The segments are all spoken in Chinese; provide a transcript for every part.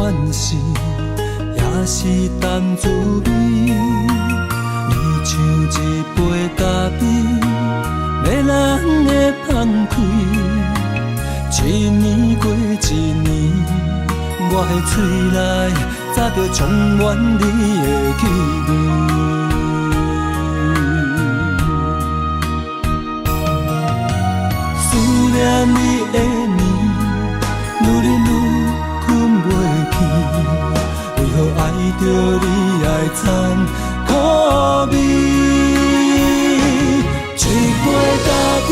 关系，也是淡滋味。你像一杯咖啡，要人会放开。一年过一年，我的嘴内早就充满你的气味。思念你的暝，愈忍愈困袂去。为何爱着你爱惨苦味？一杯咖啡，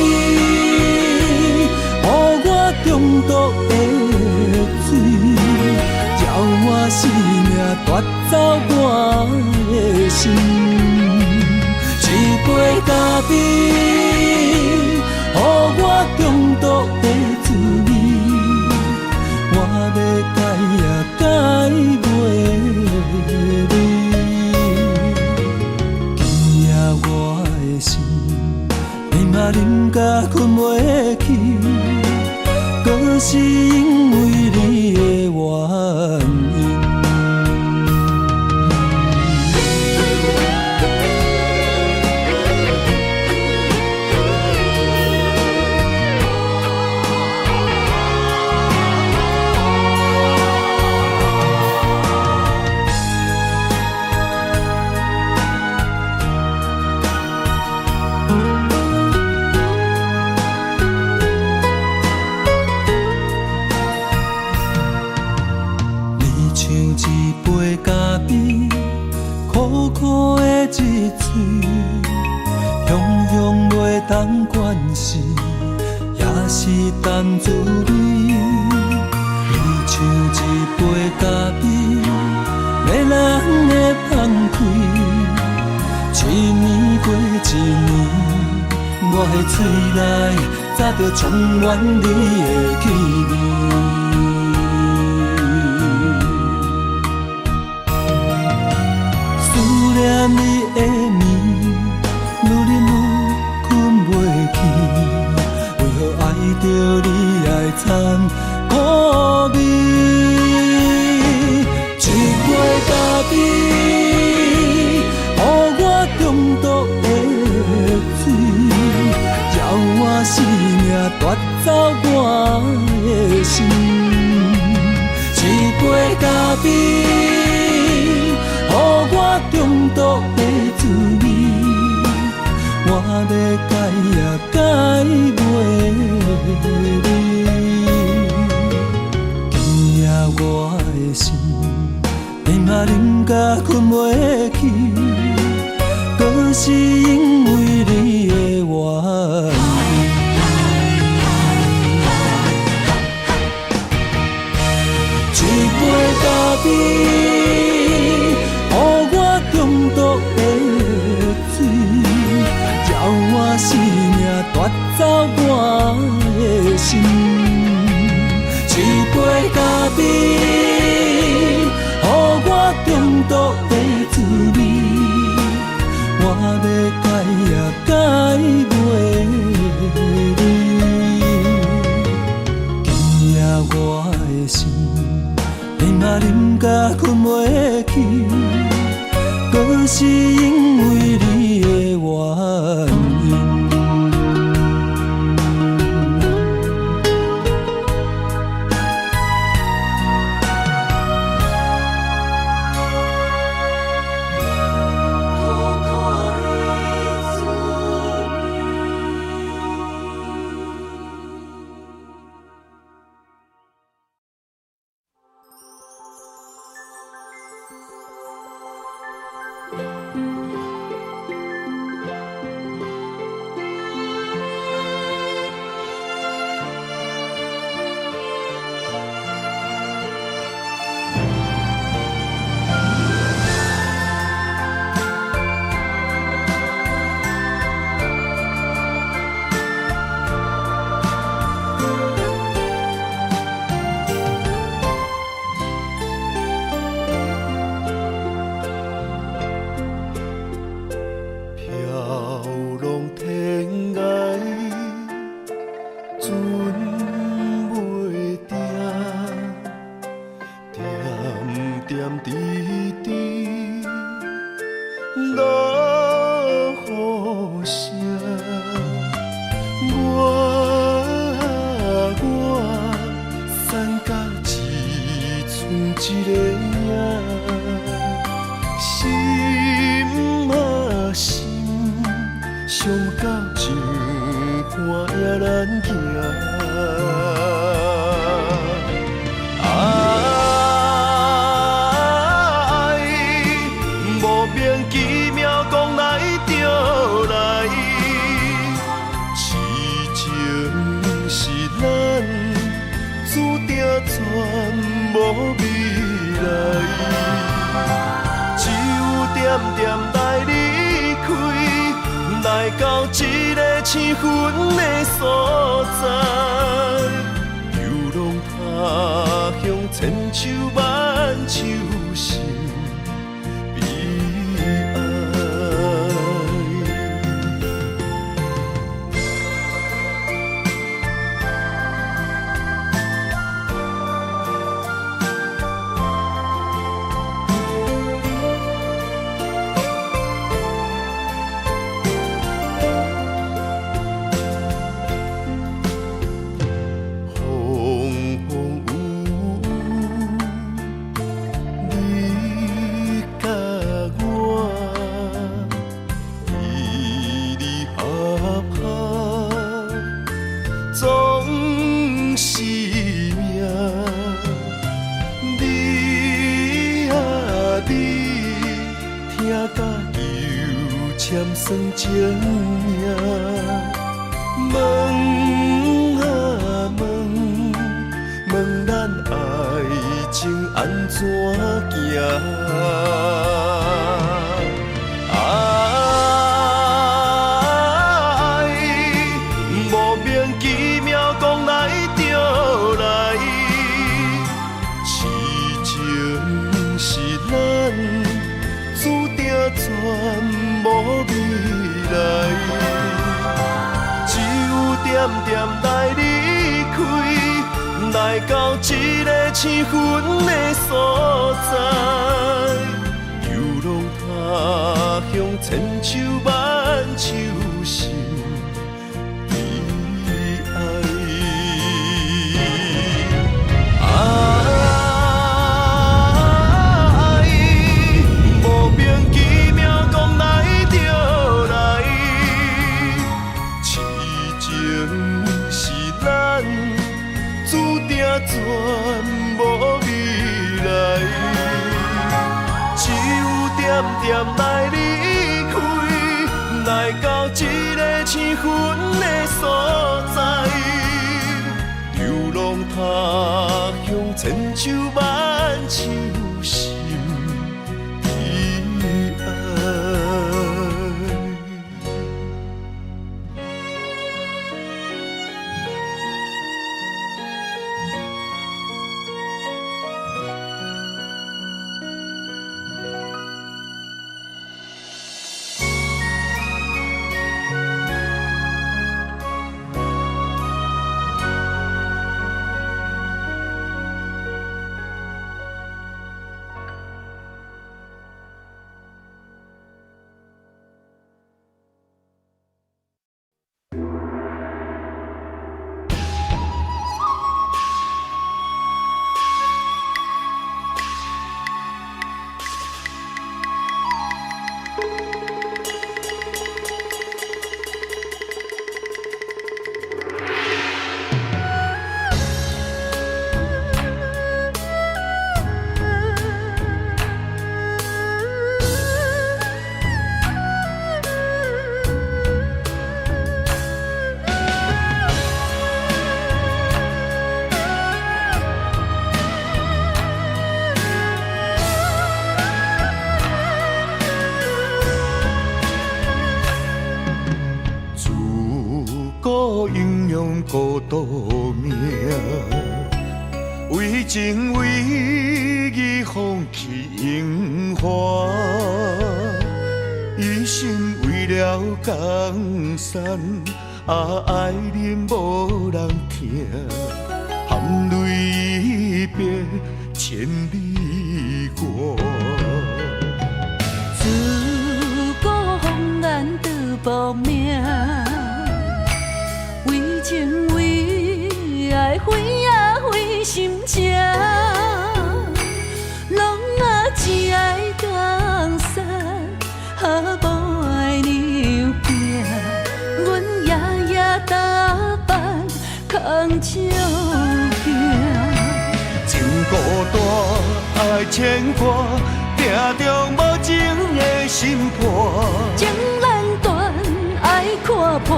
予我中毒的水，叫我生命夺走我的心。一杯咖啡，予我中毒的滋味，我要改也改袂你。今夜我的心，你嘛啉甲困袂去，搁是因为你的原因。苦的一嘴，雄雄袂当关系，也是淡滋味。你像一杯咖啡，要人会放开。一年过一年，我的嘴内早就充满你的气味。念你的暝，愈忍愈困袂去。为何爱着你爱惨苦味？一杯咖啡，予我中毒的水，叫我生命夺走我的心。一杯咖啡，予我中毒的滋味，我要改也改袂你。今夜我的心，你嘛啉甲困袂去，搁是因为你的原因。一杯咖啡，中毒的水，叫我生命夺走我的心。一杯咖啡，予我中毒的滋味，我要改也改袂你。今夜我的心，你嘛啉甲困袂去。搁是因为你的原因。点滴滴落雨声，我散甲只剩一个影，心啊心，伤到情伴也难行。无未来，只有点点来离开，来到一个青云的所在，流浪他乡，千秋万秋心悲哀。算情命，问啊问，问咱爱情安怎行？爱莫名其妙讲来就来，痴情是咱注定全无味。只有点点来离开，来到一个青云的所在，流浪他乡，千秋万秋心悲哀。全无未来，只有点点来离开，来到一个青云的所在，流浪他乡，千秋万秋心悲哀。孤独命，为情为义放弃荣华，一心为了江山，爱人无人听，含泪别千里歌。自古风难得无名，为情为爱为啊为心情，拢啊只爱江山，无爱娘行。阮夜夜打扮空照镜。情孤单，爱牵挂，定中无情的心破。情难断，爱看破，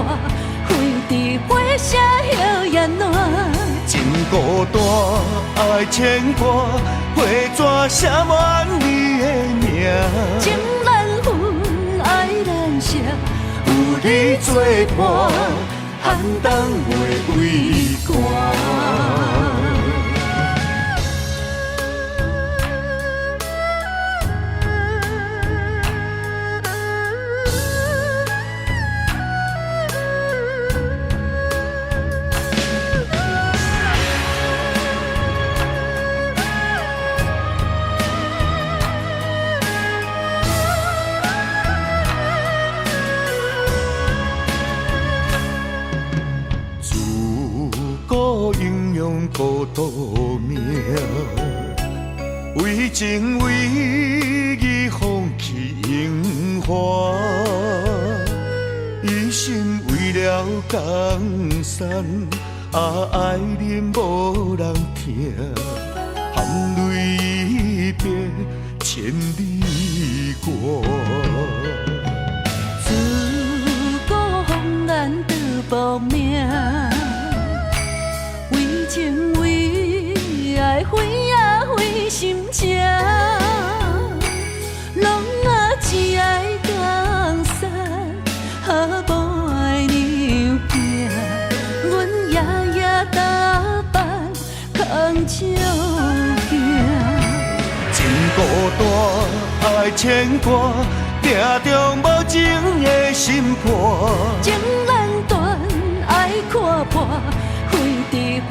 飞伫火车摇雁暖。情孤单，爱牵挂，花纸写满你的名。情难分，爱难舍，有你作伴，寒冬袂畏寒。孤独命，为情为义放弃荣华，一心为了江山，爱人无人听，含泪一别千里过。自古风难得无名。为情为爱为啊为心情，拢啊只爱江山，无爱娘行。阮夜夜打扮空照镜。情孤单，爱牵挂，定中无情的心破。情难断，爱看破。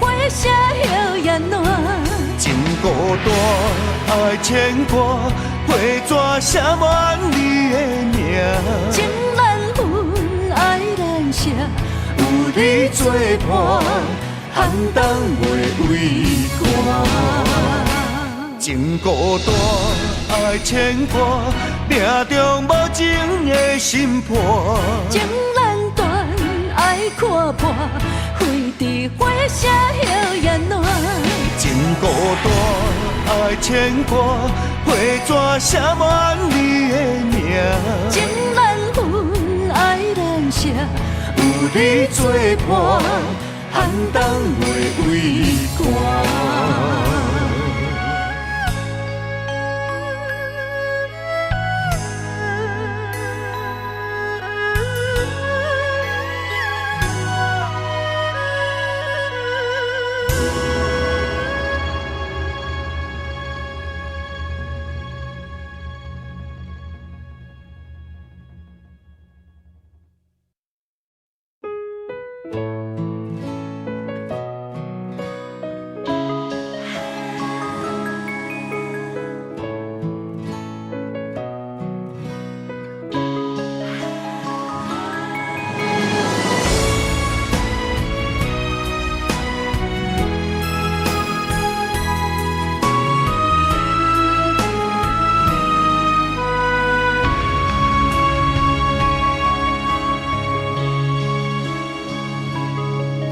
火车摇雁暖，情孤单，爱牵挂，花纸写满你的名。情难分，爱难舍，有你作伴，寒冬袂畏寒。情孤单，爱牵挂，定中无情的心破。情难断，爱看破。伫火车摇雁暖，情孤单，爱牵挂，花纸写满你的名。情难分，爱难舍，有你作伴，寒冬袂畏寒。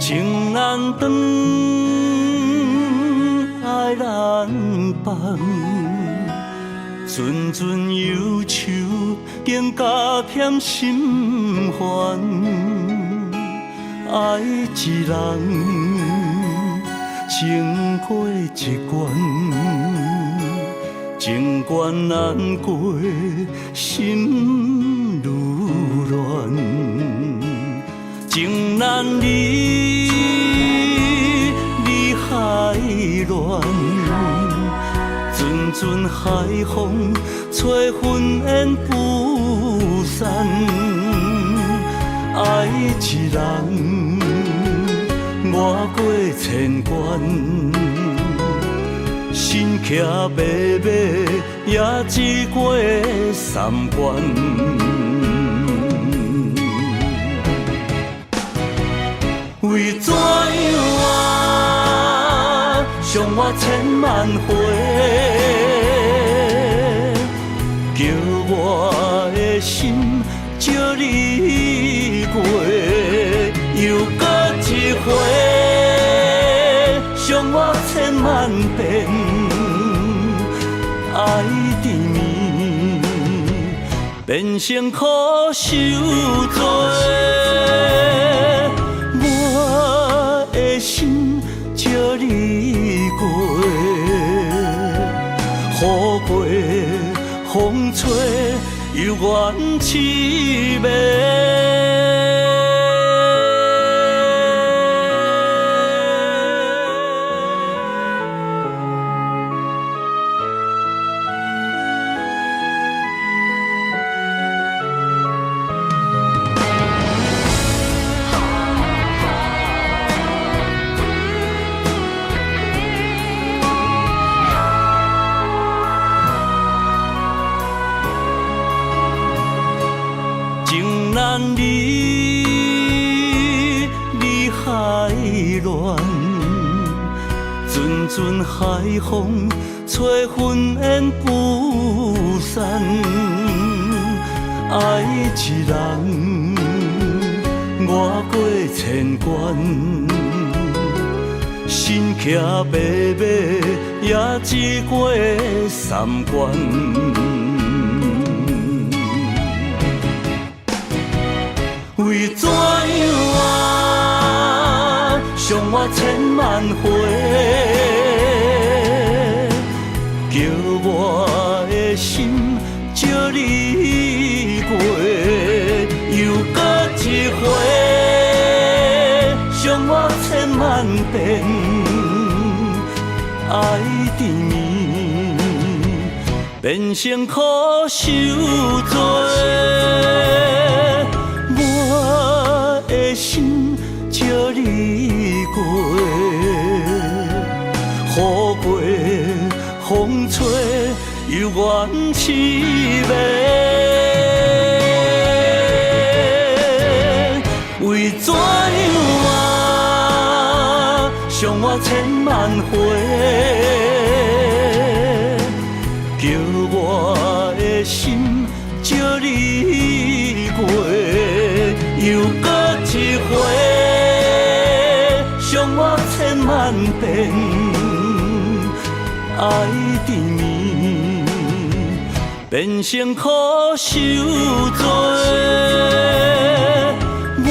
情难断，爱难放，阵阵忧愁更加添心烦。爱一人，情过一关，情关难过，心愈乱。情难离，离海乱，阵阵海风吹云烟不散。爱一人，越过千关，心身骑马马也只过三关。为怎样啊，伤我千万回，叫我的心借你过，又搁一回，伤我千万遍，爱缠绵，变成苦受罪。我的心借你过，雨过风吹，犹原凄美。你海乱，阵阵海风吹云烟不散。爱一人，我过千关，身骑马马也只过三关。为怎样啊，伤我千万回，叫我的心借你过，又搁一回，伤我千万遍，爱缠绵，变成苦受罪。我的心借你过，雨过风吹，犹原凄美。为怎样啊，伤我千万回，叫我的心借你过。又搁一回，伤我千万遍，爱缠绵，变成苦受罪。我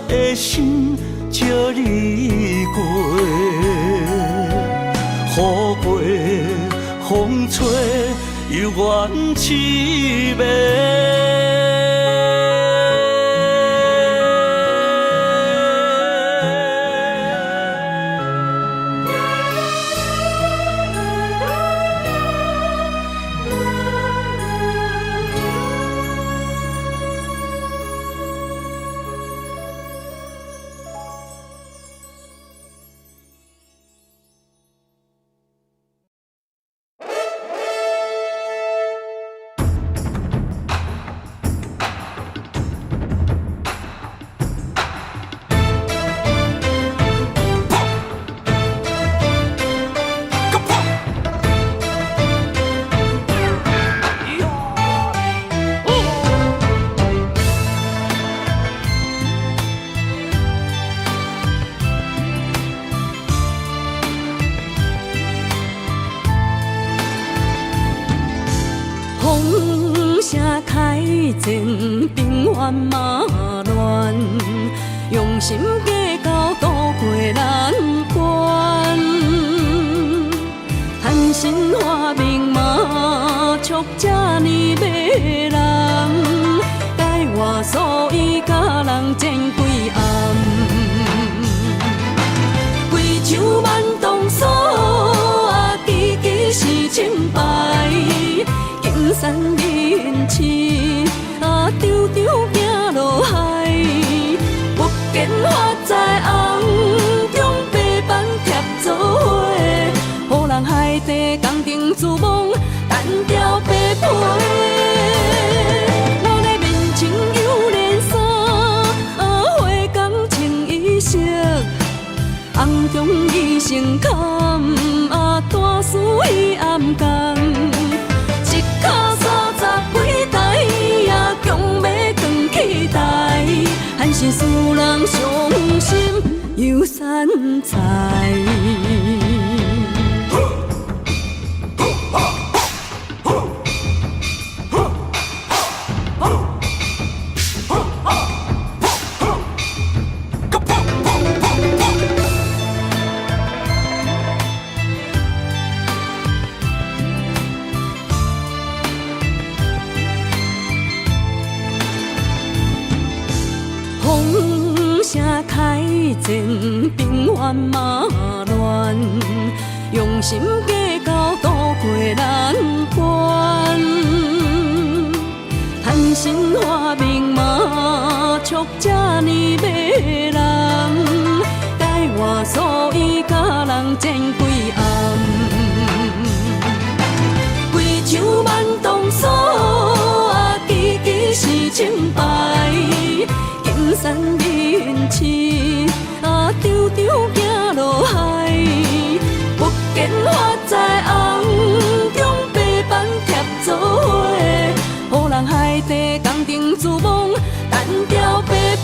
的心借你过，雨过风吹，犹原凄美。前兵荒马乱，用心计较渡过难关。贪心花明马，促这呢迷人，改我所以甲人争几暗。规场万动所，支支是清白，金山人痴。场场行落海，不见发在红中白板贴做伙，予人害。地工程自忙，单调白皮。我的面前有连衫，花工穿衣裳，红中伊成坎，大事伊暗工。一脚30几台，也强要扛起台，还是使人伤心又散财。风声开前，兵荒马乱，用心计较渡过难关。贪心花明嘛，促这呢迷人，改换所以甲人争几暗，规场慢动手，支支是清白。金山面市，场场行落海，不见花在红中白板贴做伙，予人海地工程自忙，单调白皮。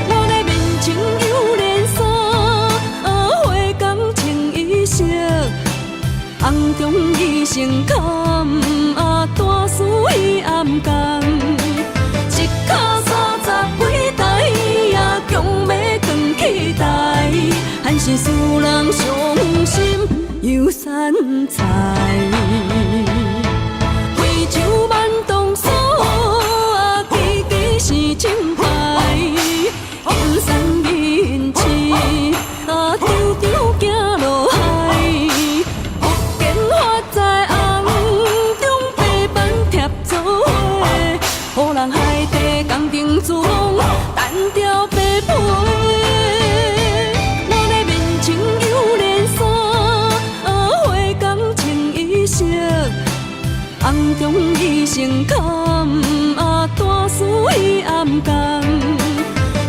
我的面前有连衫，花工穿衣裳，红中伊成坎，大事伊暗工。一脚30几台，也强要扛起台，还是使人伤心又散财。规场慢动手，支支是清白。金山面市，场场行落海，不见花在红中白板贴做伙，予人海地工程自忙，单调白皮。我的面前有连衫，花工穿衣裳，红中伊成坎，大事伊暗工。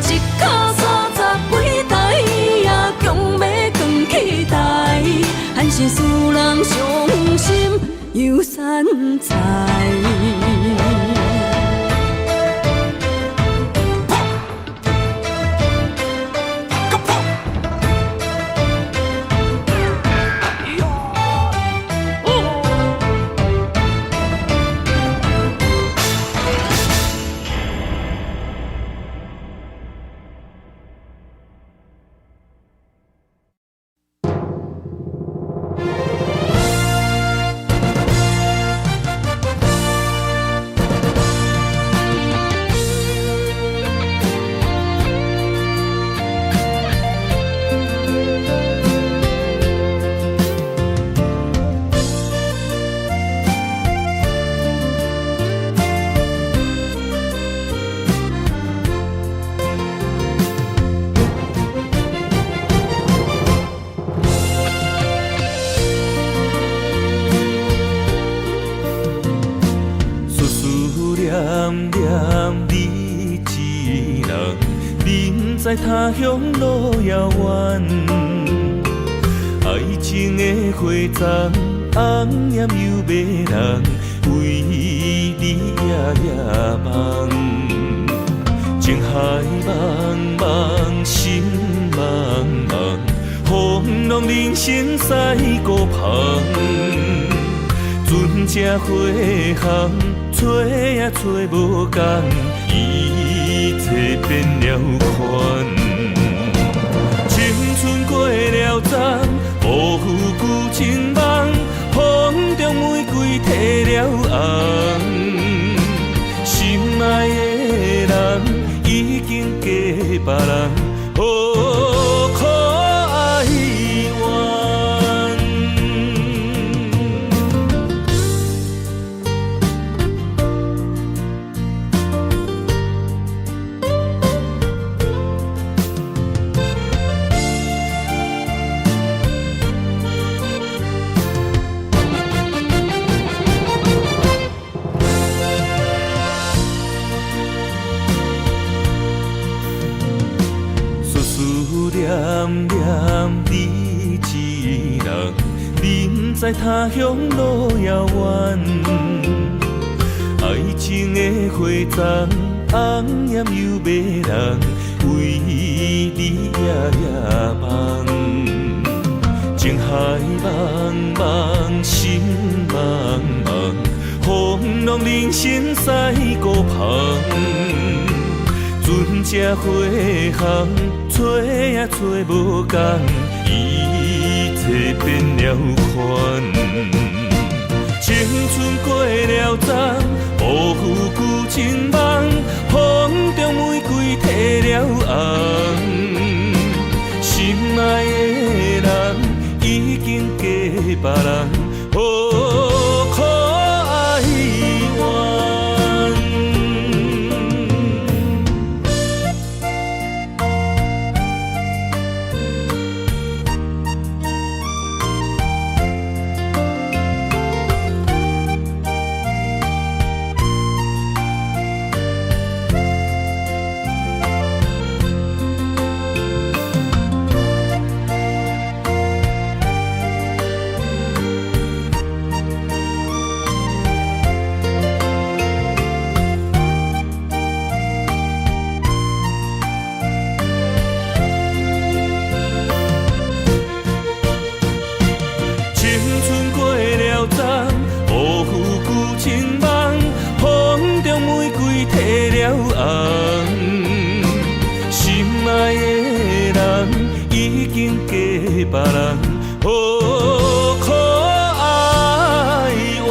一脚30几台，也强要扛起台，还是使人伤心又散财。在他乡路遥远，爱情的花丛，红艳又迷人，为你夜夜梦。情海茫茫，心茫茫，风浪人生驶孤旁。船只花行，找也找无共。一切变了款，青春过了站，无负旧情梦，风中玫瑰褪了红，心爱的人已经嫁别人，可哀怨。你不知他乡路遥远，爱情的花丛，红艳又迷人，为你夜夜梦。情海茫茫，心茫茫，风浪人生驶孤旁。船只花航，找也找无共，一切变了款。青春过了站，无负旧情梦，风中玫瑰褪了红。心爱的人已经嫁别人，哦，可哀怨。别人，哦，可哀怨。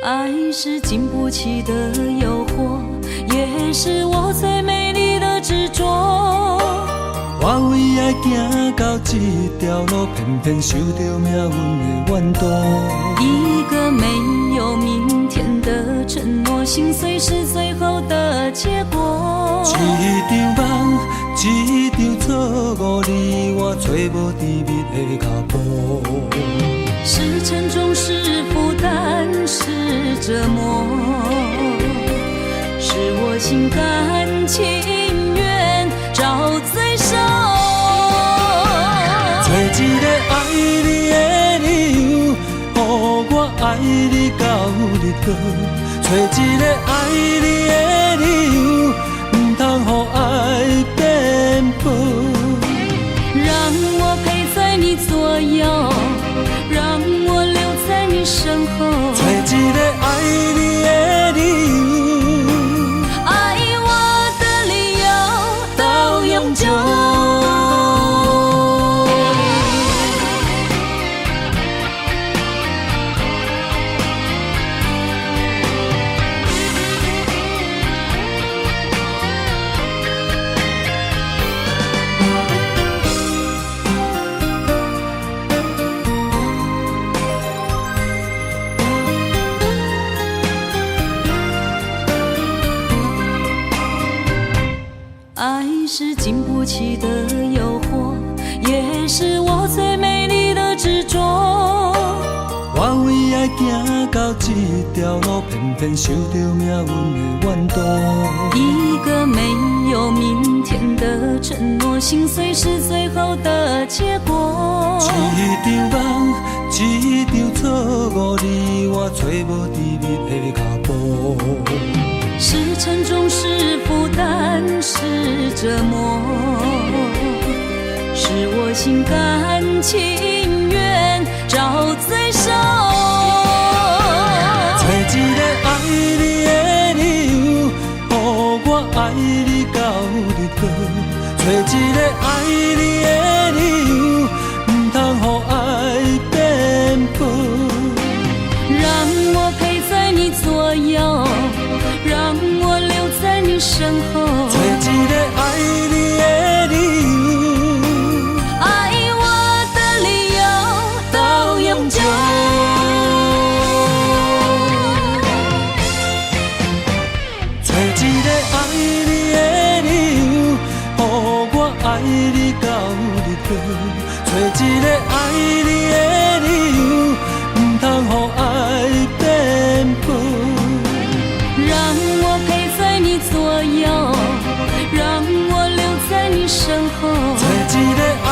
爱是经不起的诱惑，也是我最美丽的执着。我为爱行到这条路，偏偏受到命运的怨妒。一个没有明天的承诺，心碎是最后的结果。一场梦，一场错误，你我找无甜蜜的脚步。是沉重，是负担，是折磨，是我心甘情愿找罪受。找一个爱你的理由，予我爱你到日落。找一个爱你的理由，不通予爱颠簸。让我陪在你左右，让我留在你身后。找一个爱你的理由，爱我的理由到永久。爱是经不起的诱惑，也是我最美丽的执着。我为爱行到这条路，偏偏受到命运的怨妒。一个没有明天的承诺，心碎是最后的结果。一场梦，一场错误，你我找无甜蜜的脚步。是沉重，是负担，是折磨，是我心甘情愿找罪受。找一个爱找一个爱你的理由，不通予爱变薄。让我陪在你左右，让我留在你身后。找一个爱你的理由，爱我的理由到永久。找一个爱你的理由，予我爱你到日落。找一个爱你的理由，不通予爱变薄。让我陪在你左右，让我留在你身后。找一个爱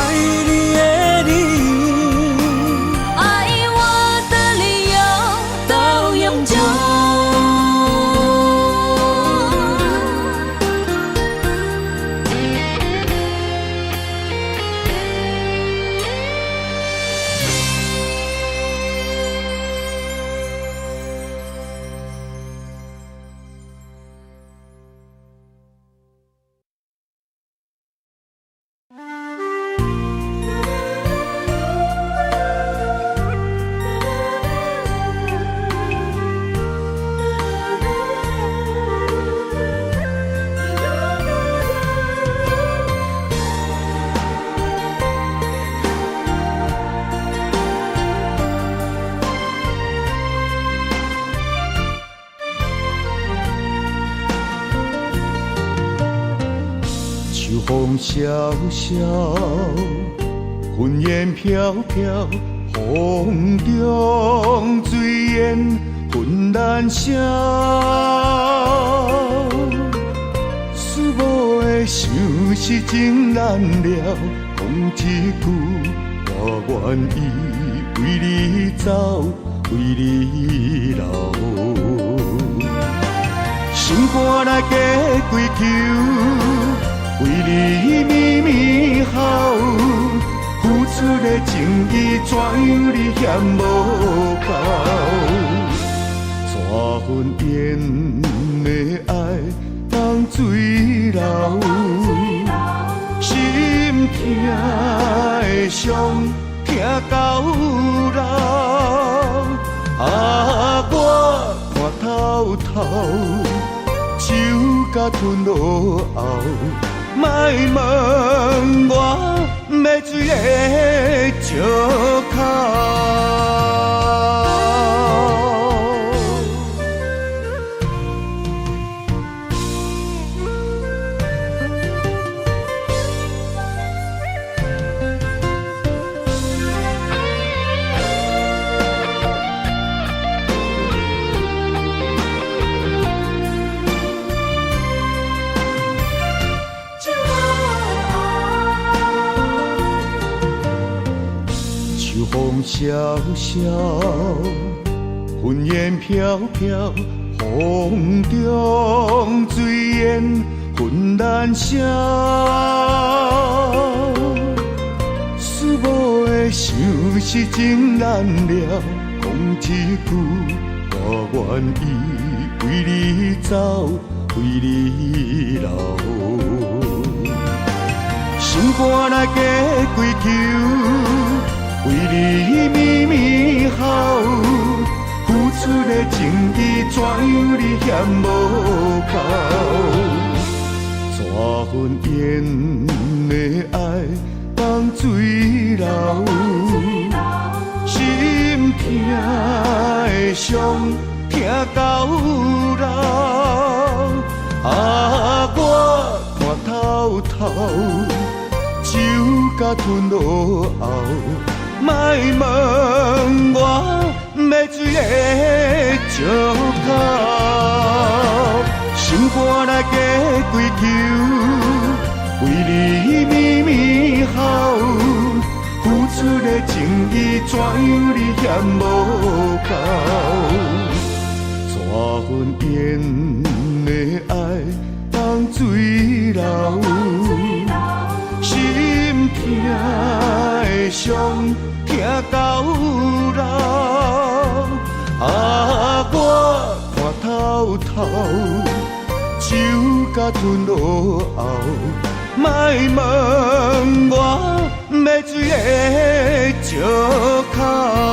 你的理由，爱我的理由到永久。秋风萧萧，云烟飘飘，风中水烟浑然声。思无的想是情难了，讲一句，我愿意为你走，为你留。心肝来加归求。为你绵绵好，付出的情意怎样你嫌无够？怎份缘的爱当水流？心痛的伤痛到老。啊，我看透透，酒甲吞落喉。莫问我要水的石口。风萧萧，云烟飘飘，风中水烟浑然声。思无的想是情难了，讲一句，我愿意为你走，为你留。心肝来加归求。为你绵绵好，付出的情意怎样你嫌无够？怎份缘的爱当水流？心痛的伤痛到老。啊，我看透透，酒甲吞落喉。莫问我要水的石口，心肝来加归求，为你绵绵好，付出的情意怎样你嫌无够？怎份缘的爱当水流？心痛的伤。痛到老，啊，我看透透，酒甲吞落喉，莫问我要水的石口。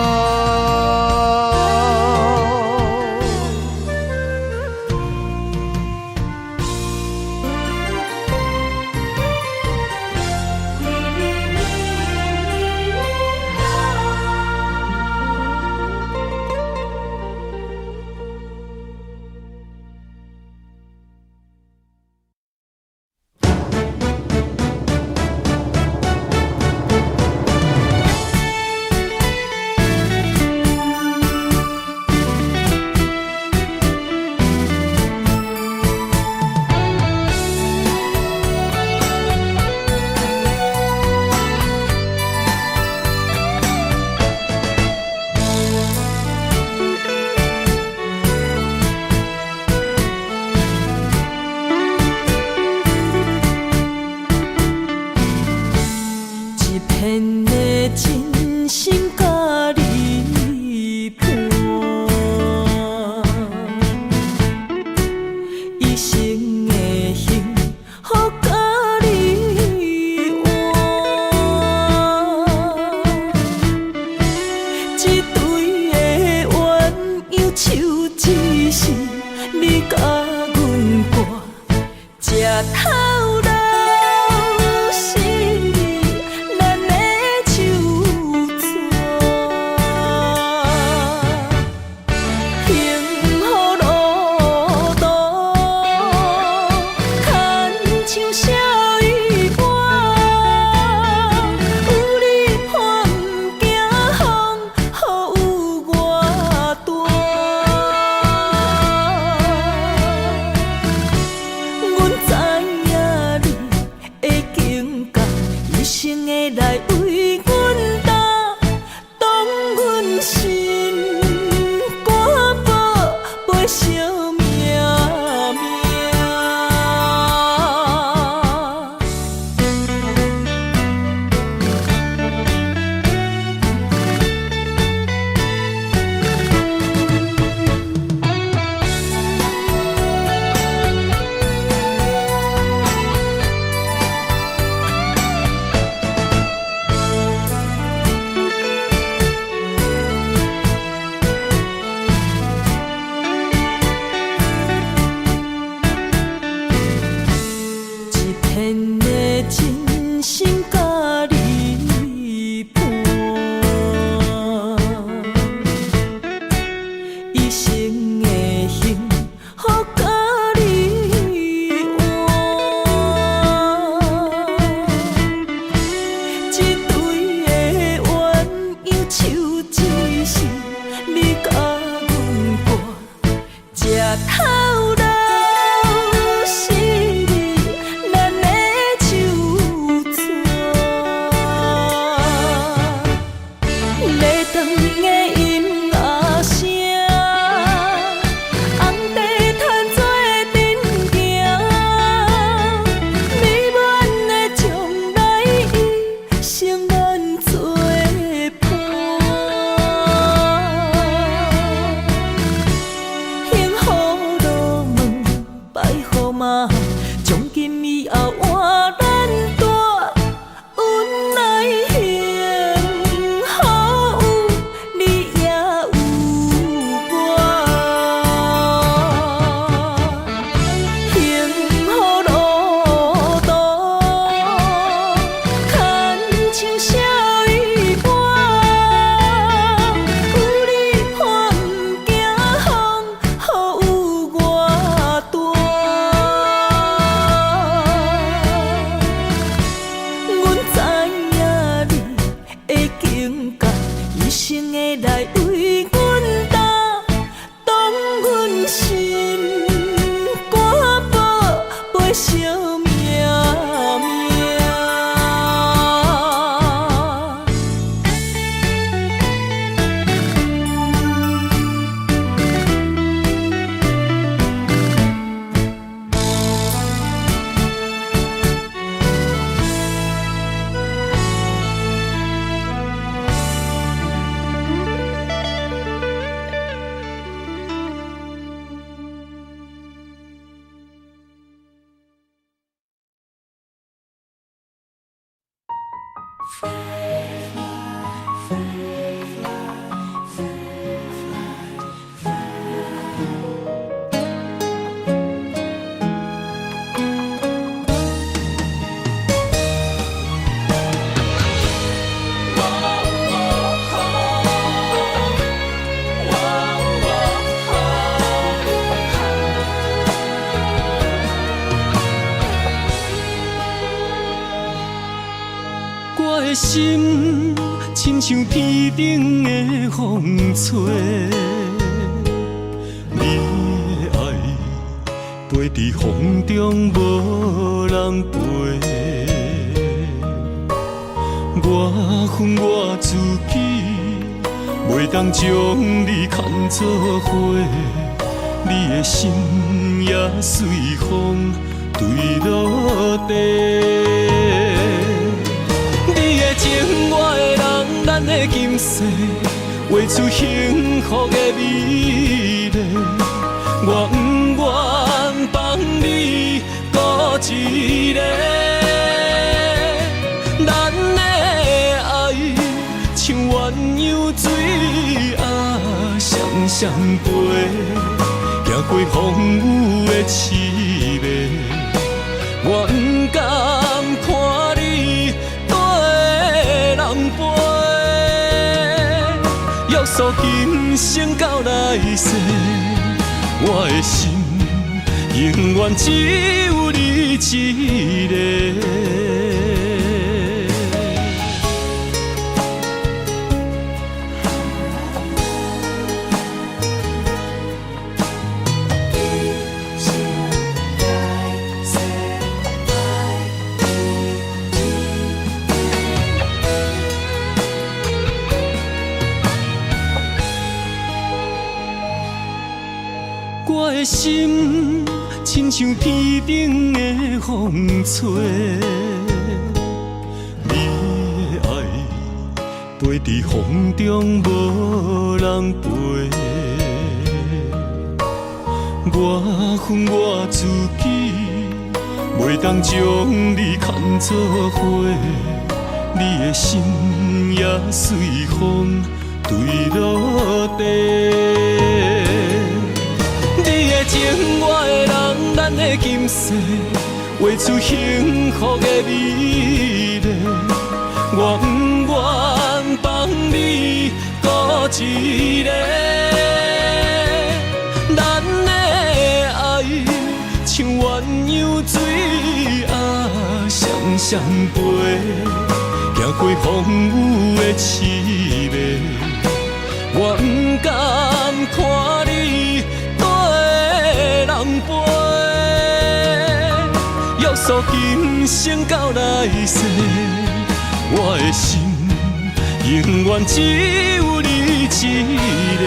我的心亲像天顶的风吹，你的爱飞伫风中无人陪。我恨我自己，袂当将你看作伙，你的心也随风坠落地。你的情，我的人，咱的今世，画出幸福的美丽。我不愿放你孤一个，咱的爱像鸳鸯水啊，双双飞，行过风雨的凄迷。我不甘看你人陪，约束今生到来世，我的心永远只有你一个。我的心亲像天顶的风吹，你的爱飞伫风中无人陪。我恨我自己，袂当将你看作伙，你的心也随风坠落地。你的情，我的人，咱的今世，画出幸福的美丽。我不愿放你孤一个，咱的爱像鸳鸯水啊，双双飞，行过风雨的凄迷。我不甘看你人陪，约束今生到来世，我的心永远只有你一个。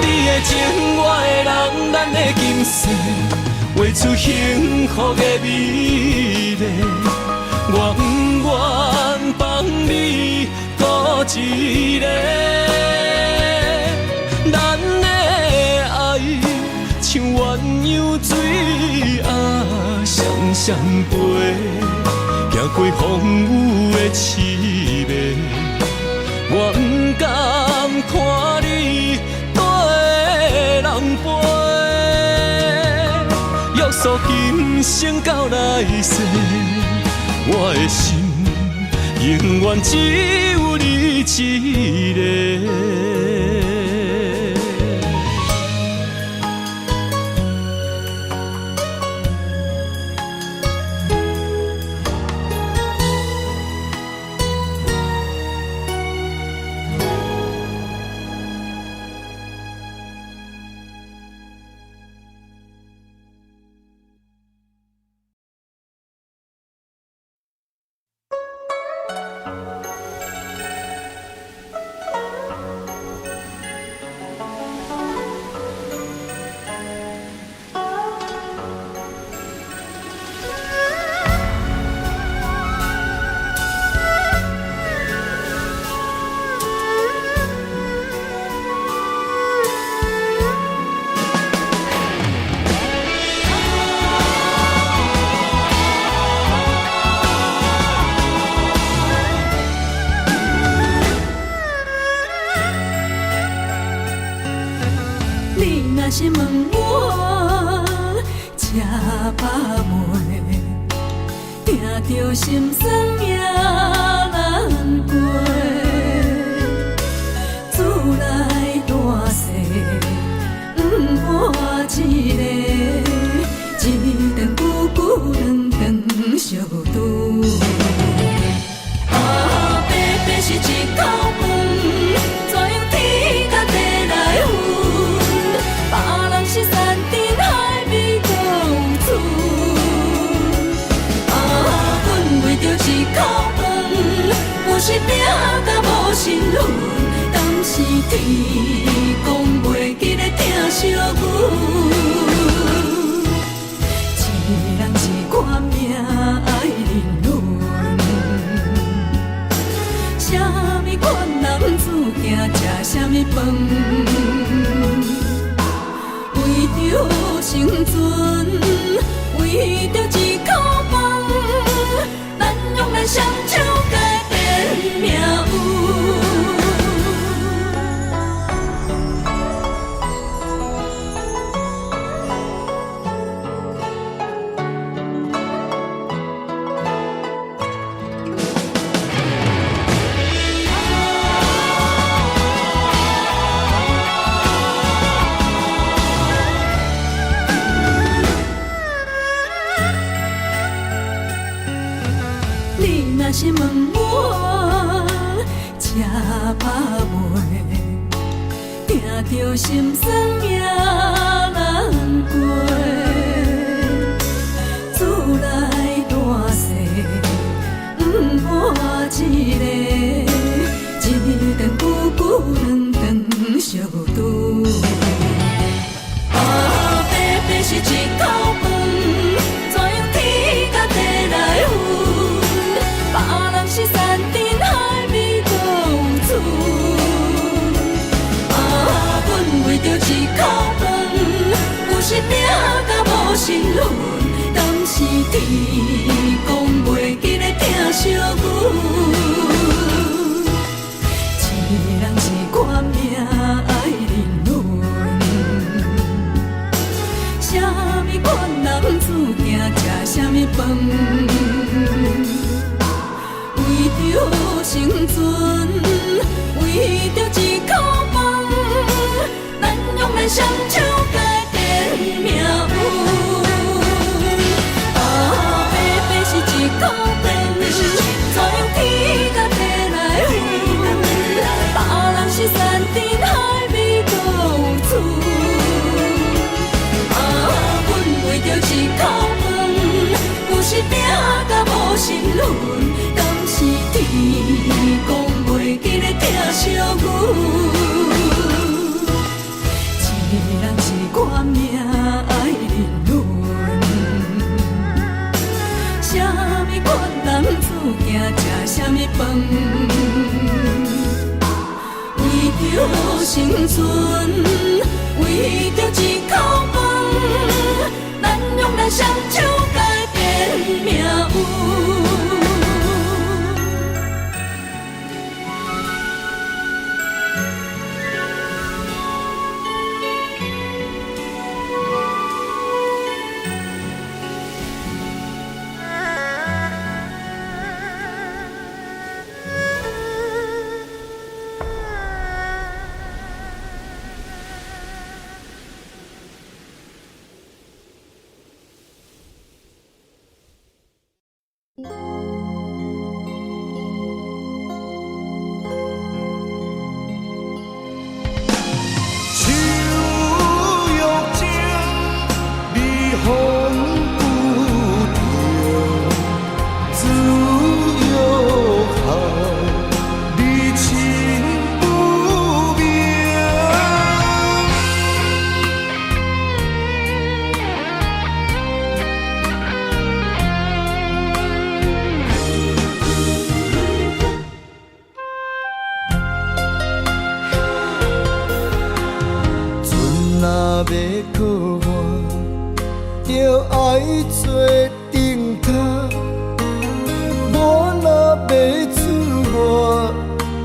你的情，我的人，咱的今世，画出幸福的美丽。我不愿放你孤一个，咱的爱像鸳鸯水啊，双双飞，行过风雨的凄迷。我不甘看你人陪，约束今生到来世，我的心永远只有你一个。若是问我吃饱未，听着心酸也难过。厝内大细，伴一个，一顿久久，两顿相拄。白白是一口饭，怎样天甲地来分？别人是山珍海味共厝，阮为着一口饭，有时拼甲无身份，敢是天公袂记咧疼惜阮？一人一款命爱人伦。啥物款男子行吃啥物饭，为着生存，为着一口饭，咱用咱双手改变命运。若是问我吃饱未，听着心酸也难过。厝内大细，伴一个，一顿久久，两顿相拄。白白是一口饭，怎样天甲地来分？别人是山珍海味共厝，阮为着一口饭，有时拼甲无身份，敢是天公袂记咧疼惜阮？一人一款命爱人伦，啥物款男子行吃啥物饭？为着生存，为着一口饭，咱用咱双手改变命运。白白是一口饭，怎样天甲地来分？别人是山珍海味共厝，阮为着一口饭，有时拼甲无身份。是天公袂记咧疼惜阮，一人一款命爱人伦，啥物款男子行吃啥物饭？为着生存，为着一口饭，咱用咱双手改变命运。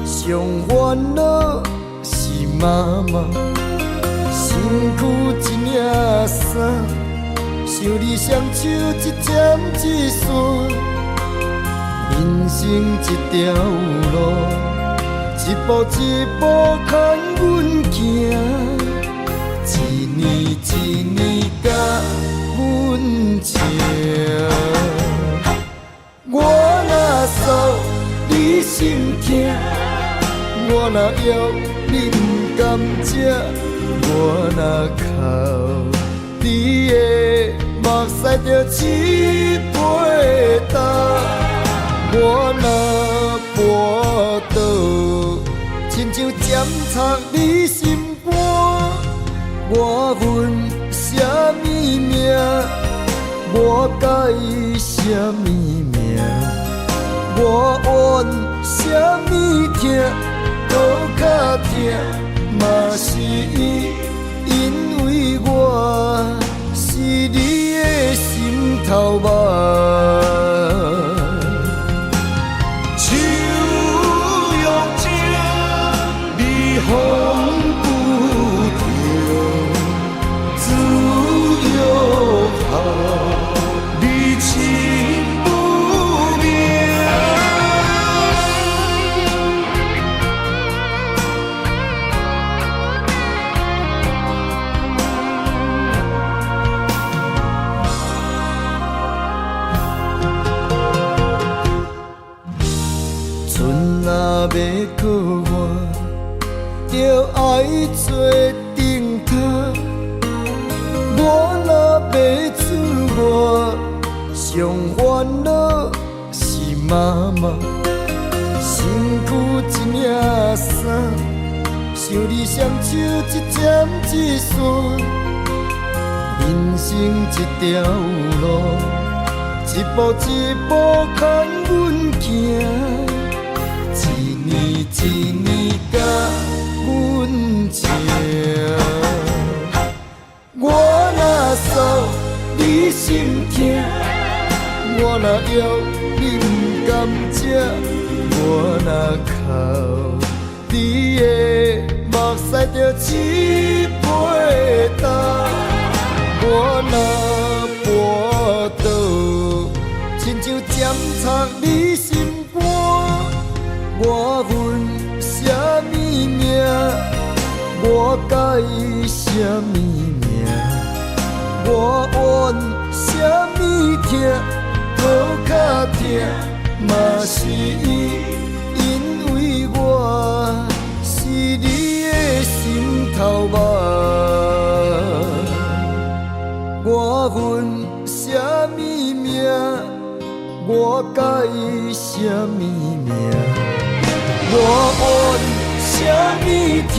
上烦恼是妈妈，是身躯一领衫，想你双手一针一线，人生一条路，一步一步牵阮行，一年一年甲阮情。我若扫你心痛，我若药你不甘食，我若哭你的目屎就起飞干，我若跋倒，亲像针插你心肝，我份什么命，我介意什么命，我怨什么痛，搁较痛，嘛是因为我是你的心头肉。手用情，你风不停，自由好，你情不明。春若要过完，就爱做顶头。我若要出外，上烦恼是妈妈。身躯一领衫，想你双手一针一线，人生一条路，一步一步牵阮行。一年一年甲阮情，我若扫你心痛，我若药你不甘食，我若哭你的目屎就起飞干，我若跋倒，亲像针插你心肝。我份什么命，我介意什么命，我怨什么痛，搁较痛，嘛是因为我是你的心头肉。我份什么命，我介意什么命。我怨什么痛，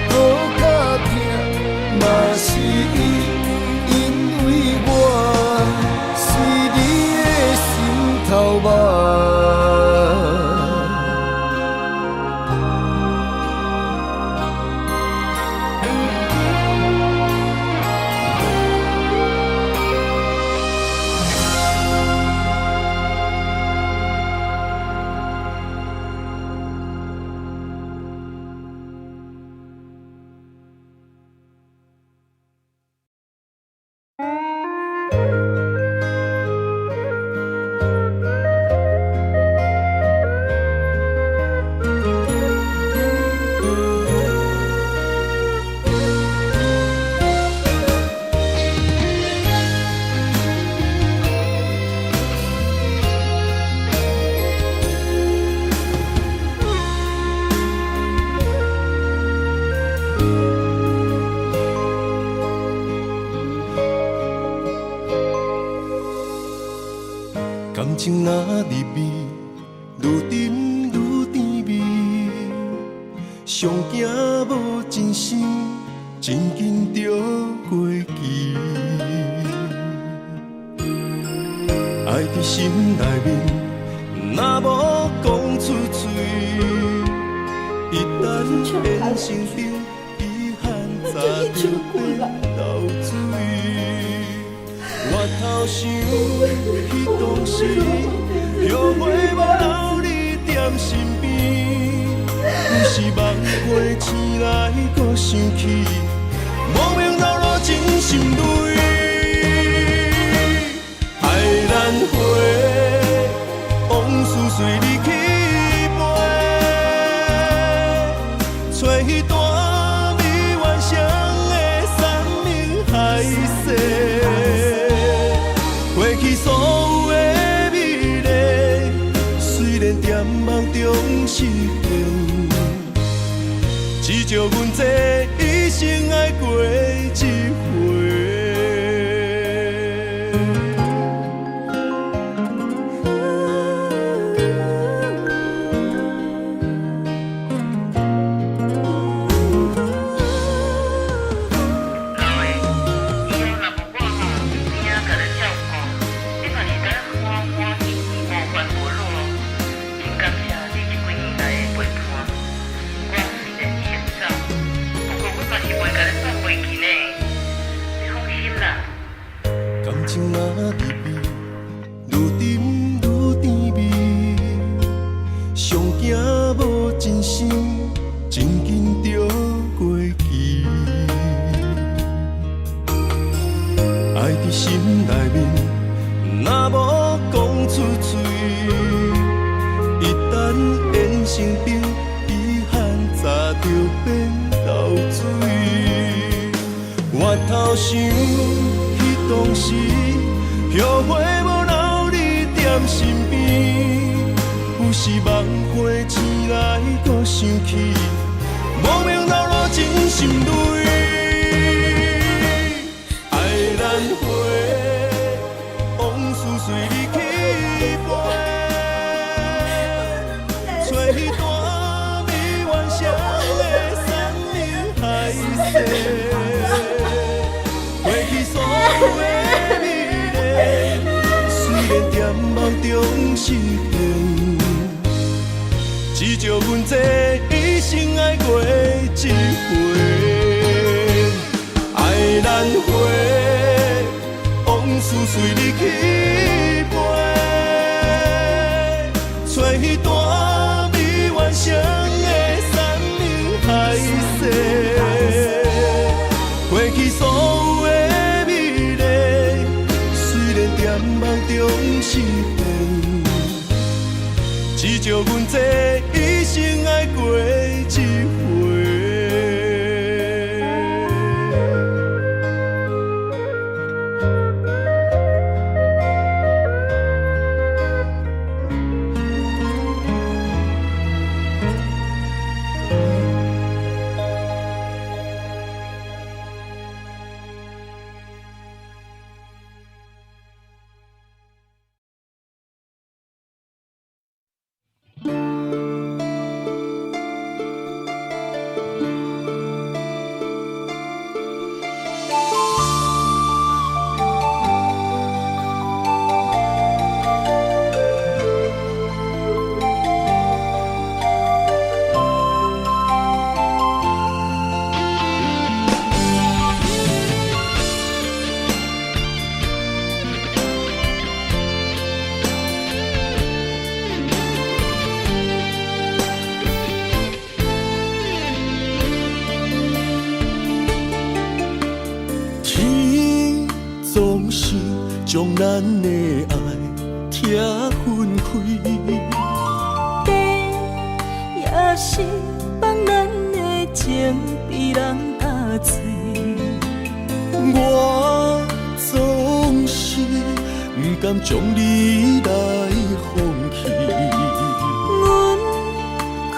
搁较痛，嘛是因为我是你的心头肉。感情若入味，愈沉愈甜蜜，上惊无真心，真紧就过期。爱伫心内面，若无讲出嘴，一旦变成着遗憾，早就变流水。我头想彼当时，后悔无留你踮身边，有时梦过醒来，搁想起，无名流露真心泪。爱难回，往事随你去飞，找彼段美幻想的山盟海誓。过去所有的美丽，虽然在梦中实现，只叫阮这一生爱过一回。感情若入味，愈沉愈甜蜜。上惊无真心，真紧就过期。爱伫心内面，若无讲出嘴，一旦缘成冰，遗憾早就变豆水。我头想。当时后悔无留你踮身边，有时梦回醒来搁想起，无名流露真心泪。爱难回，往事随你去飞，找彼段美幻想的山盟海誓。过去所有的美丽，虽然在梦中实现，只叫阮这一生爱过一回。爱难回，往事随你去飞，找彼段美幻想的山盟海誓。过去所有的美丽，虽然在梦中实现，只叫阮这一生爱过一回。将咱的爱拆分开，地也是放咱的情被人打碎。我总是不甘将你来放弃。阮可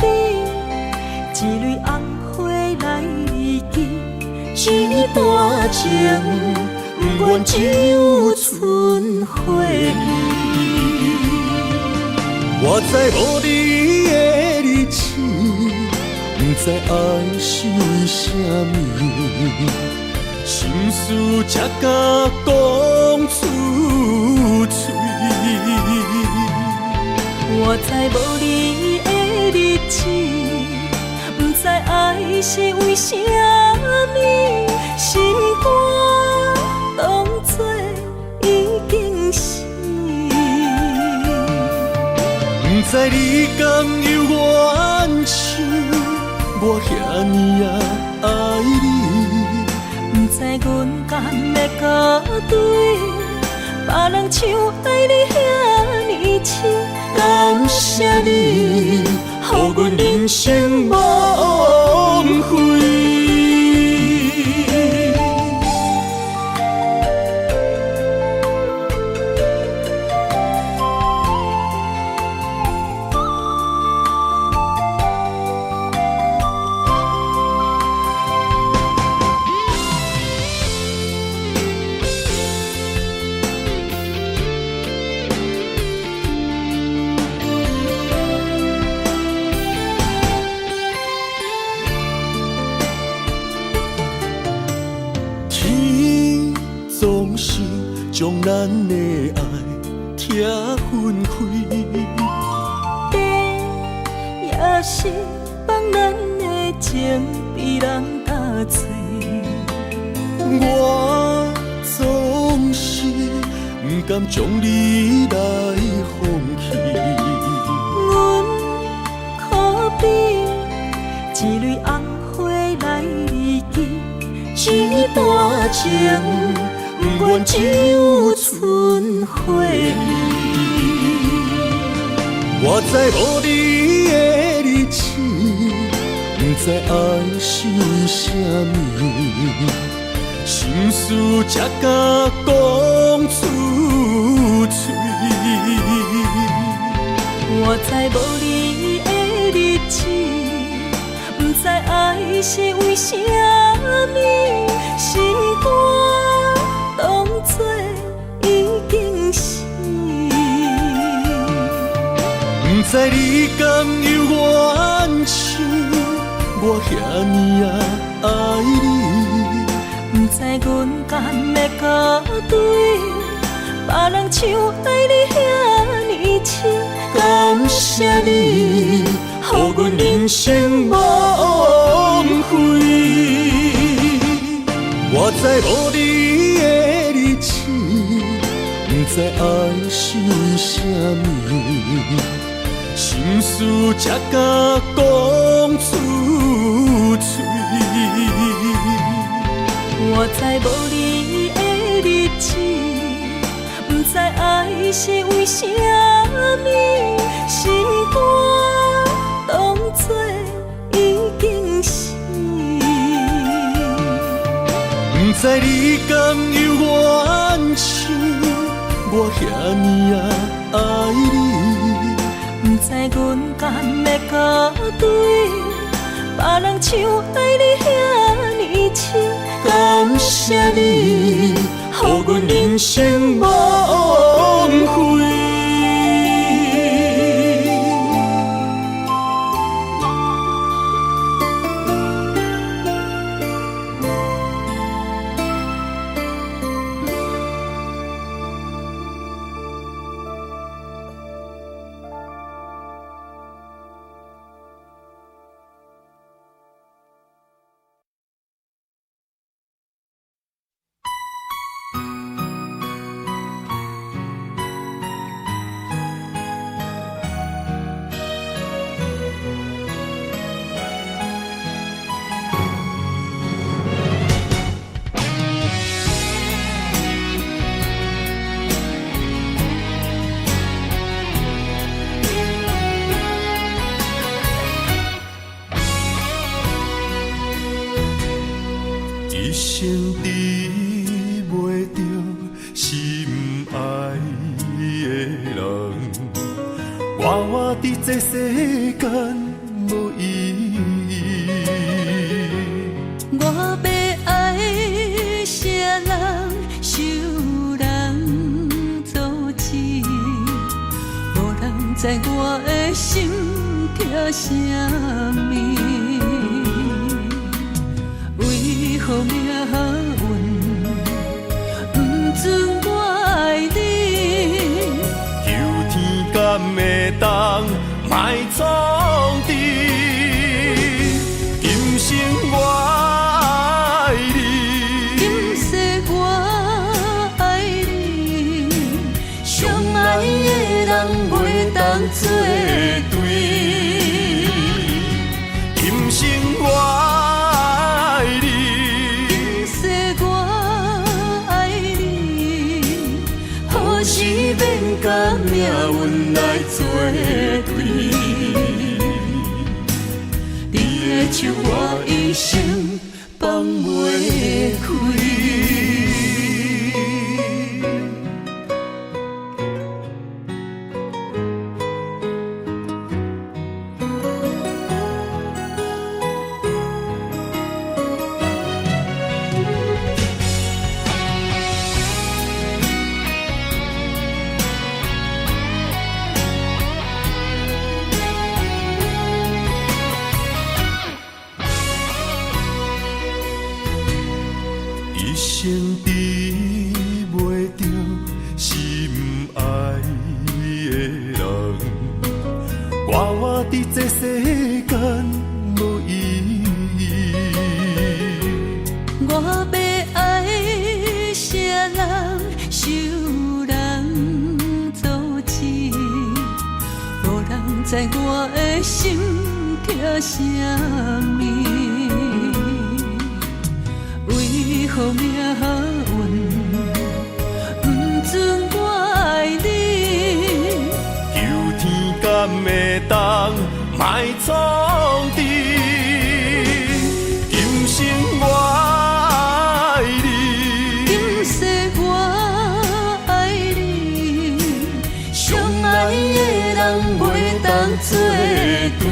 比一蕊红花来记，一段情。不愿只有剩花儿。我知无你的日子，不知爱是为什么，心事才敢讲出嘴。我知无你的日子，不知爱是为什么，心肝当作已经是。不知你敢有怨情，我遐尼爱你，阮敢要搁对，别人像爱你遐尼深，感谢你，予阮人生无悔。总是将咱的爱拆分开，地也是放咱的情被人打碎。我总是不甘将你来放弃。阮可比一蕊红花来离去，一段情。不愿只有剩花儿。我知无你的日子，不知爱是为什么，心事才敢讲出嘴。我知无你的日子，不知爱是为什么，心肝。当作已经是，不知你敢有怨气，我遐尼爱你。不知阮敢要搁对，别人像爱你遐尼深，感谢你，予阮人生无悔。我知无你的日子，不知爱是为什么，心事才敢讲出嘴。我知无你的日子，不知爱是为什么，心肝当作已经是。不知你敢有怨气，我遐尼爱你。不知阮敢要搁对，别人像爱你遐尼深，感谢你，予阮人生无悔。一生治袂着心爱的人，活活伫这世间无意义。我要爱啥人，受人阻止，无人知我的心痛啥物。为何命运不准我爱你？求天敢会当卖创治，今生我爱你，今世我爱你，相爱的人袂当作对，今生我。今世我手我一生放袂开。一生治袂着心爱的人，我伫这世间无意义。我要爱啥人，受人阻止，无人知我的心痛啥物。为何命运不准我爱你？求天敢会当莫创治，今生我爱你，今世我爱你，相爱的人袂当作对。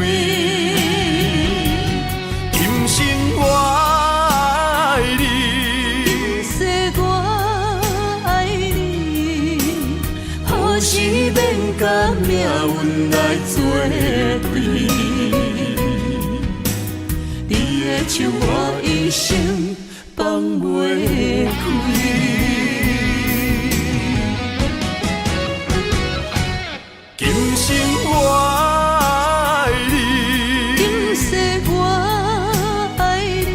今生我是免甲命运来作对，你的手我一生放袂开。今生我爱你，今世我爱你，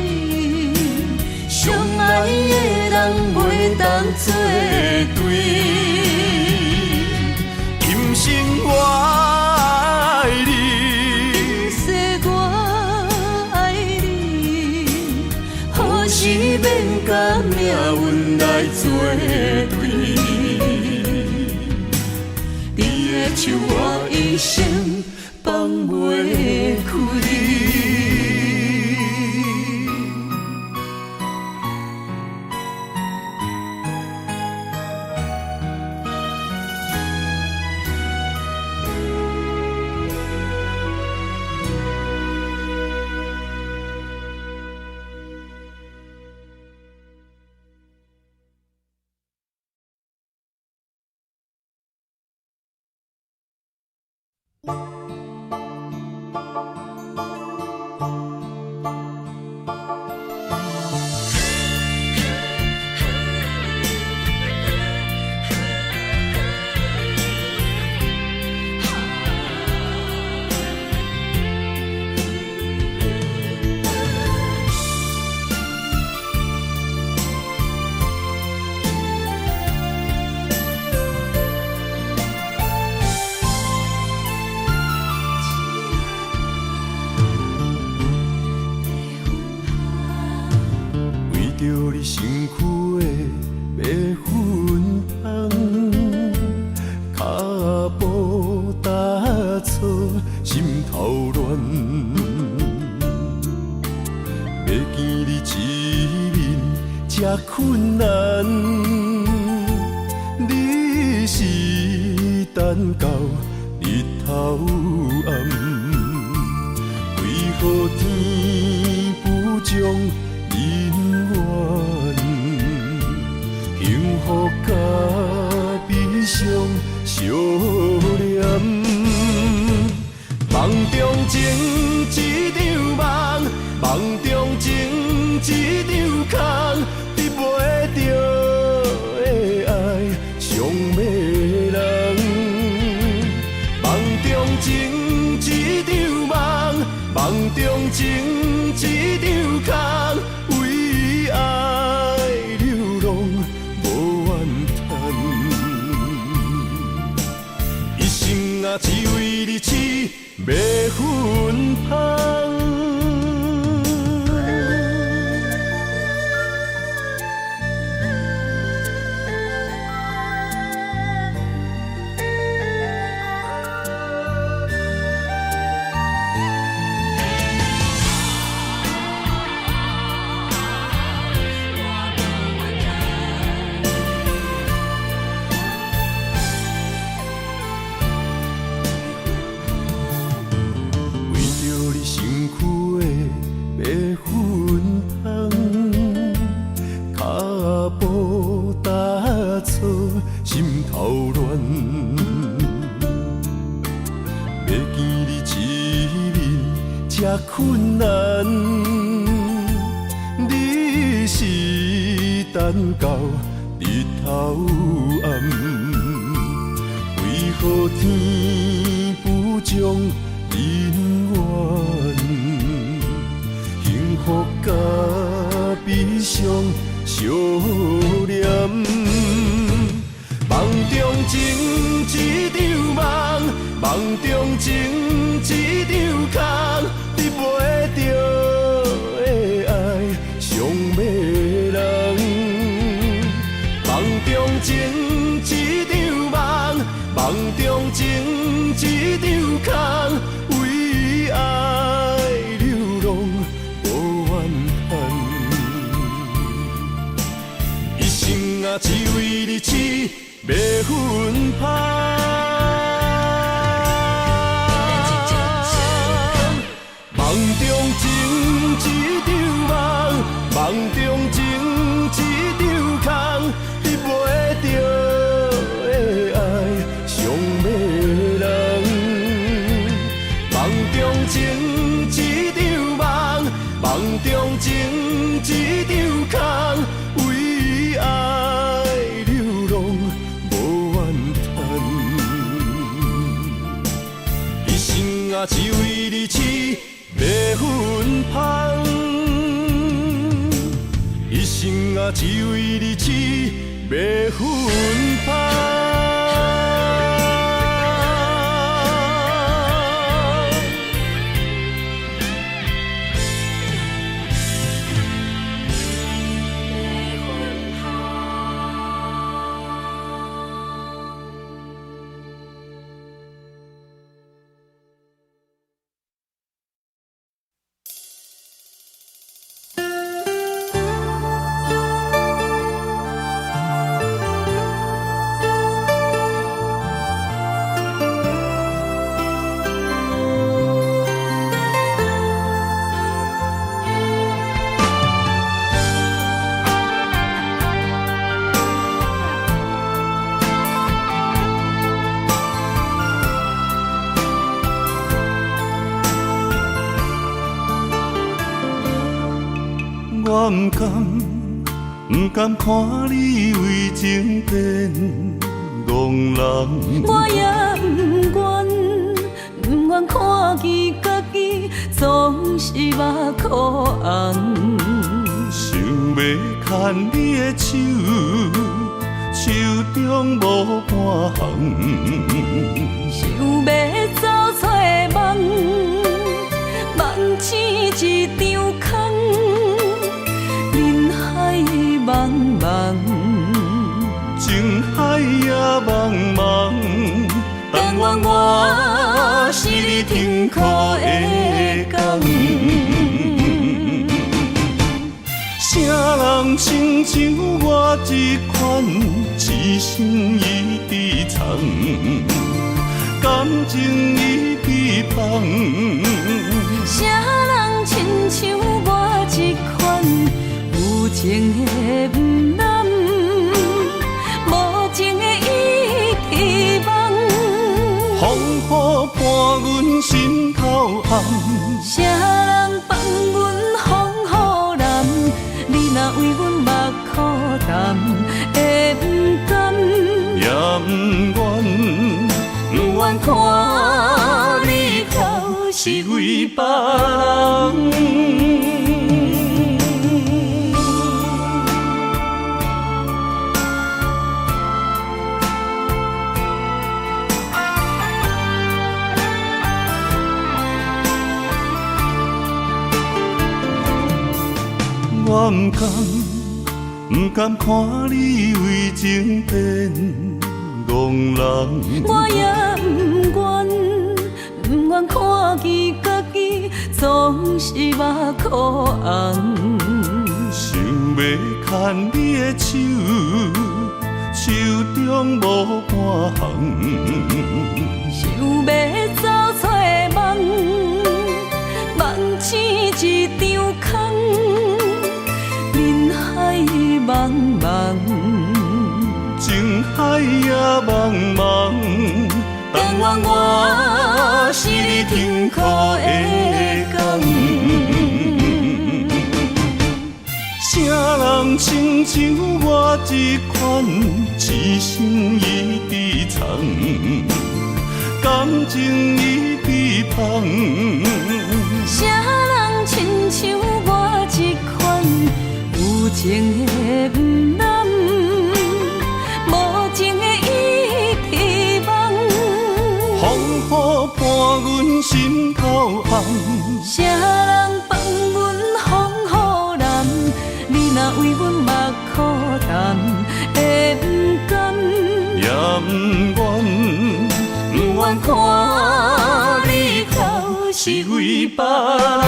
相爱的人袂当作对。今生我爱你，今世我爱你，何时免甲命运来作对？你的手我一生放袂开。困难，你是等到日头暗，为何天不将人怨？幸福甲悲伤相连，梦中情一场梦，梦中情一场空。得袂着的爱，上迷人。梦中情一场梦，梦中情困难。你是等到日头暗，为何天不将人怨？幸福甲悲伤相连，梦中情一场梦，梦中情一场空，你袂着的爱上迷人。梦中情一场梦，梦中情一场空，为爱流浪无怨叹。一生啊，只为你痴迷魂芳。梦中情一场梦，梦中情一场空，你袂着的爱上迷人。梦中情一场梦，梦中情一场空，为爱流浪无怨叹。一生啊，只为你痴迷魂芳。一生啊，只为你痴迷魂芳。我不甘看你为情变憨人，我也不愿看见家己总是目眶红。想要牵你的手，手中无半项。想要走出梦，梦醒一场空。人海茫茫，情海也茫茫，但愿我是你停靠的港。啥人亲像我这款痴心已被藏，感情已被放。啥人亲像我这款有情的不男，无情的已遗忘。风雨伴阮心头暗，啥人放阮风雨男？你若为阮目苦淡，会不甘？也不愿，不愿看你头是为别人。我不甘看你为情变憨人，我也不愿看见家己总是目眶红。想要牵你的手，手中无半项。想要走出梦，梦醒一场空。人海茫茫，情海也茫茫，但愿我是你停靠的港。人亲像我这款，一生一直藏，感情一直放。啥人亲像我这款，有情的不难，无情的伊希望。风雨伴阮心头红，啥人放阮风雨男？你若为阮目苦淡，会不甘？也不愿，不愿看你哭是为别人。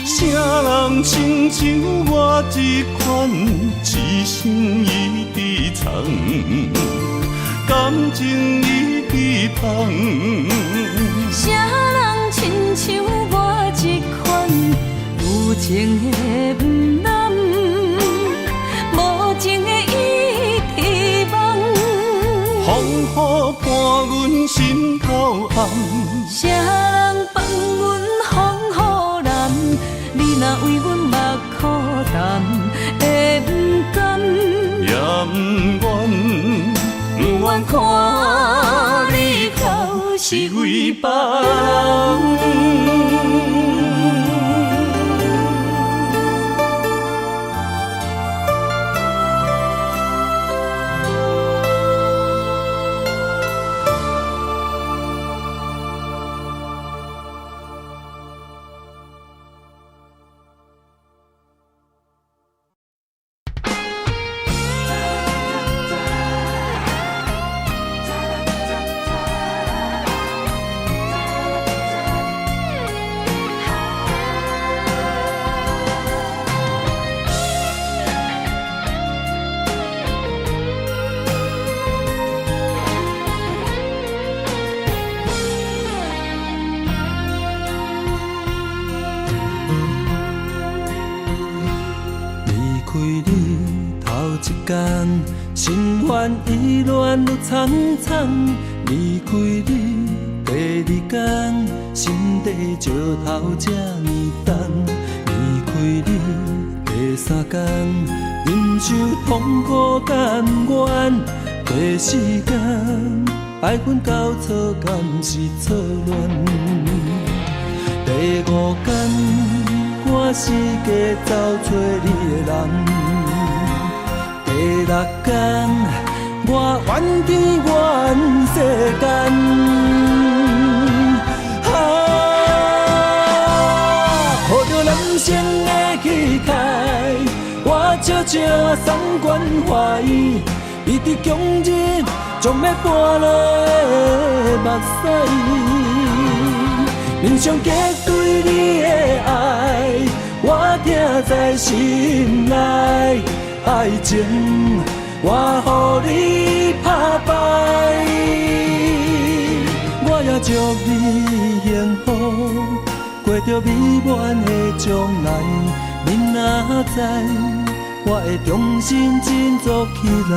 啥人亲像我这款，一生一直藏，感情一直放。啥人亲像我这款，有情的不难，无情的伊希望。风雨伴阮心头红，啥人放阮风雨男？你若为阮目苦淡，会不甘？也不愿，不愿看你哭是为别人。心烦意乱愈苍苍，离开你第二天，心底石头这呢重。离开你第三天，忍受痛苦甘愿。第四天，爱阮到错敢是错乱。第五天，我四界找找你的人。第六天，我怨天怨世间，抱着人生的气概，我悄悄送关怀，一直强忍，将要搬落目屎。面上结对你的爱，我听在心内。爱情，我予你打败，我也祝你幸福，过着美满的将来。你若知，我会重新振作起来。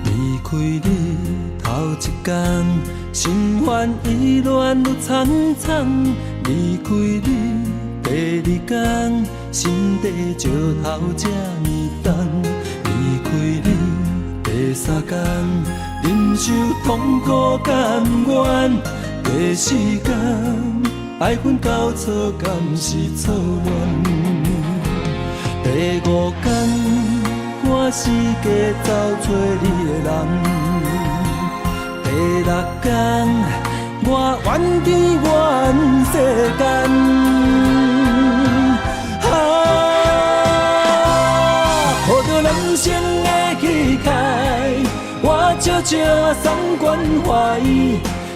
离开你头一天，心烦意乱愈苍苍。离开你第二天，心底石头这呢重。离开你第三天，忍受痛苦甘愿。第四天，爱阮到错敢是错乱。第五天。我四界找找你的人，第六天，我怨天怨世间，抱着人生的气概，我悄悄送关怀，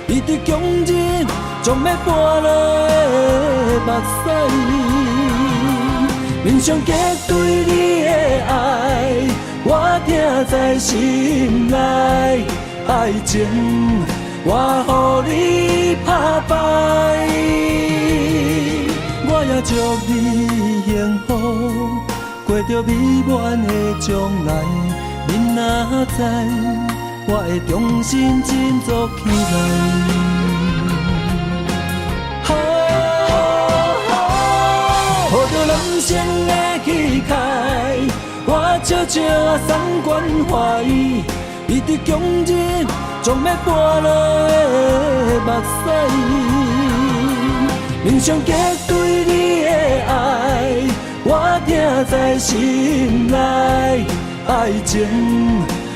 一直强忍，将要搬落目屎。面上结对你的爱，我听在心内。爱情，我予你打败，祝你幸福，过着美满的将来。恁若知，我会重新振作起来。抱着人生的气概，我笑笑送关怀，伊伫强日将要跋落的目屎。面上结对你的爱，我听在心内。爱情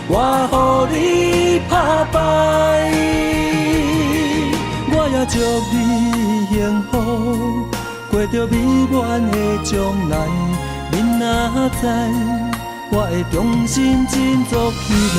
我予你打败，我也祝你幸福，过着美满的将来。恁若知，我会重新振作起来。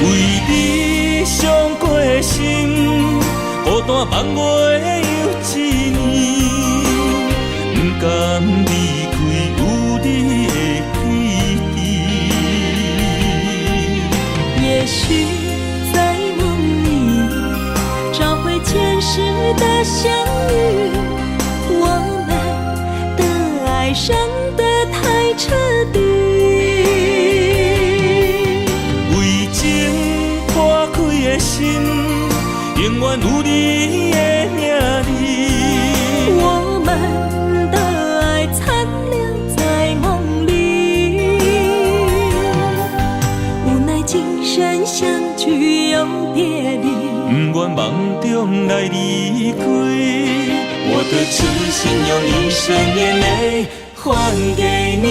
为你伤过的心，孤单望月又一年，不甘离开有你的起点。也许在梦里找回前世的相遇，我们的爱伤得太彻底。为情破开的心，永远有你的名字。我们的爱残留在梦里，无奈今生相聚又别离。不愿梦中来离开，我的痴心用一生眼泪还给你。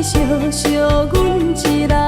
小小阮一人。